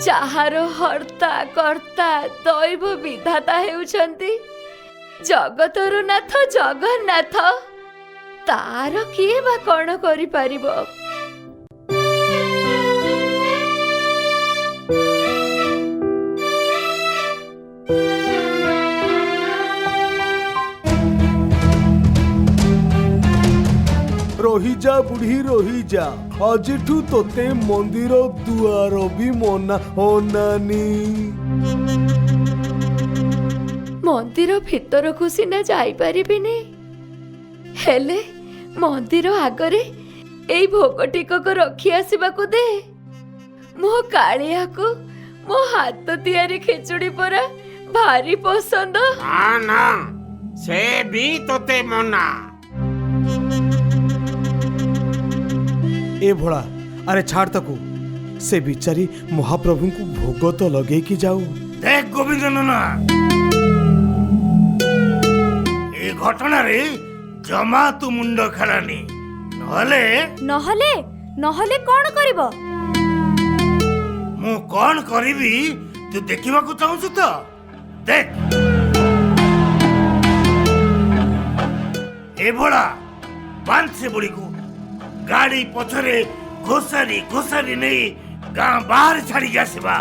ଯାହାର ହର୍ତ୍ତା କର୍ତ୍ତା ଦୈବ ବିଧାତା ହେଉଛନ୍ତି ଜଗତର ନାଥ ଜଗନ୍ନାଥ। ତାର କିଏ ବା କଣ କରିପାରିବ? रहीजा बुढ़ी रहीजा आजठू तोते मंदिर दुआर भी मना होनानी। मंदिर भितरकू सिना जाई परिबिनी, हेले मंदिर आगरे एई भोग टिकक रखी आसिबाकू दे। मो कालिया को मो हाथ तियारी खिचुड़ी परा भारी पसंद। ना से भी तोते मना। ए भोला अरे छाड़ तकू, से बिचारी महाप्रभु को भोग तो लगे की जाऊ। देख गोविंद नना, ए घटना रे जमा तू मुंड खेलानी, नहले नहले नहले कौन करिबो? मु कौन करिबी तू देखिबा को चाहू तो देख। ए भोला बांध से बुढ़ी को गाड़ी पछरे घोसारी घोसारी नहीं गाँ बाहर छाड़ी आसवा।